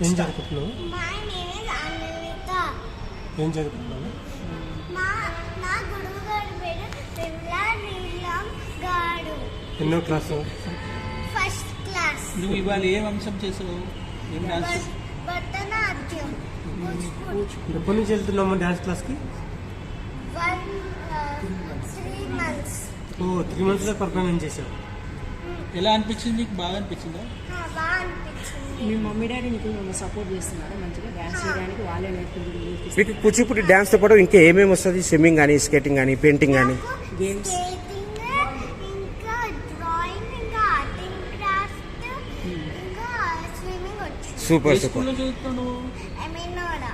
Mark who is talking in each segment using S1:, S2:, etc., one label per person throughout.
S1: ఏం చదువుకుంటున్నావు?
S2: My name is Anvita.
S1: ఏం చదువుకుంటున్నావు?
S2: నా గురువు గారి పేరు విమలా నీలం గారు.
S1: ఎన్నో క్లాసు?
S2: First class.
S3: నువ్వు ఇవాళ ఏం అంశం చేసావు? ఏం డాన్స్?
S2: భరతనాట్యం.
S1: ఎప్పటి నుంచి వెళ్తున్నాము డాన్స్ క్లాస్కి?
S2: 3 months.
S1: ఓ 3 months పర్ఫార్మెన్స్ చేసావు.
S3: ఎలా అనిపించింది? నీకు బాగా అనిపించిందా?
S2: బాగా అనిపించింది.
S4: మీ మమ్మీ డాడీ నీకు సపోర్ట్ చేస్తున్నారు మంచిగా డాన్స్ చేయడానికి, వాళ్ళే నేర్పించి.
S5: మీకు కూచిపూడి డాన్స్ తో పాటు ఇంకా ఏమేమి వస్తుంది? స్విమ్మింగ్ కానీ, స్కేటింగ్ కానీ, పెయింటింగ్ కానీ,
S4: గేమ్స్,
S2: స్కేటింగ్, ఇంకా డ్రాయింగ్, ఇంకా ఆర్ట్ అండ్ క్రాఫ్ట్, ఇంకా స్విమ్మింగ్ వచ్చు.
S5: సూపర్
S3: ఏ
S5: సూపర్.
S3: స్కూల్లో చదువుతున్నావు?
S2: ఎమినోడా.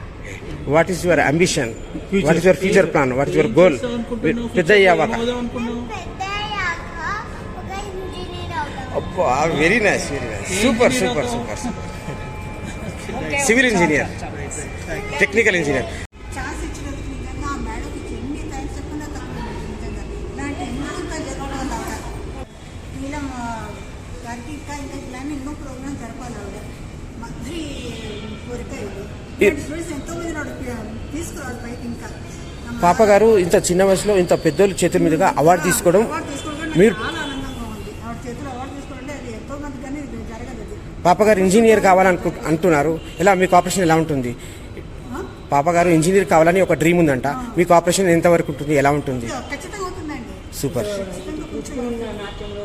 S5: What is your ambition? What is your future plan? What is your goal? పెద్ద అయ్యాక
S2: పెద్ద అయ్యాక ఒక ఇంజనీర్ అవుతాను.
S5: అబ్బా, very nice, very nice. Super super super super. Civil engineer, technical engineer.
S6: Chance ఇచ్చినందుకు నిజంగా ఆ మేడంకి ఎన్ని థ్యాంక్స్ చెప్పినా తక్కువ నిజంగా. ఇలాంటి ఎన్నో ఇంకా జరగడం లాగా నీలం గారికి ఇంకా ఇలాంటి ఎన్నో ప్రోగ్రామ్ జరపాలి. ఆవిడ మంత్రి కోరిక ఇది. స్టూడెంట్స్ ఎంతో మంది తీసుకురావాలి పైకి. ఇంకా
S5: పాప గారు ఇంత చిన్న వయసులో ఇంత పెద్దోళ్ళ చేతుల మీదుగా అవార్డు తీసుకోవడం
S6: అవార్డు తీసుకోవడం
S5: మీరు
S6: చాలా ఆనందంగా ఉంది. ఆవిడ చేతిలో అవార్డు తీసుకోవాలంటే అది ఎంతో మంది కానీ ఇది జరగదు. అది
S5: పాప గారు ఇంజనీర్ అంటున్నారు. ఎలా మీకు ఆపరేషన్ ఎలా ఉంటుంది? పాప గారు ఇంజనీర్ కావాలని ఒక డ్రీమ్ ఉందంట. మీకు ఆపరేషన్ ఎంత వరకు ఉంటుంది? ఎలా ఉంటుంది?
S6: ఖచ్చితంగా అవుతుందండి.
S5: సూపర్.
S6: ఖచ్చితంగా కూర్చోవాలి.
S4: నాట్యంలో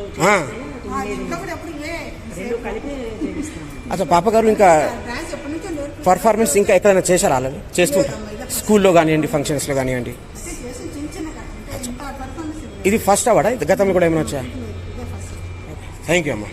S6: ఇంట్లో కూడా ఎప్పుడు ఇవే
S4: రెండు కలిపి చేపిస్తాం.
S5: అసలు పాప గారు ఇంకా
S6: డాన్స్ ఎప్పటి నుంచో నేర్పు
S5: పర్ఫార్మెన్స్ ఇంకా ఎక్కడైనా చేశారా? అలానే చేస్తుంటారు స్కూల్లో కానివ్వండి, ఫంక్షన్స్లో కానివ్వండి.
S6: చేసి చిన్న చిన్నగా అంటే ఇంత పర్ఫార్మెన్స్
S5: ఇది ఫస్ట్ అవార్డా? గతంలో కూడా ఏమైనా వచ్చా?
S6: ఇదే ఫస్ట్.
S5: థ్యాంక్ యూ అమ్మా.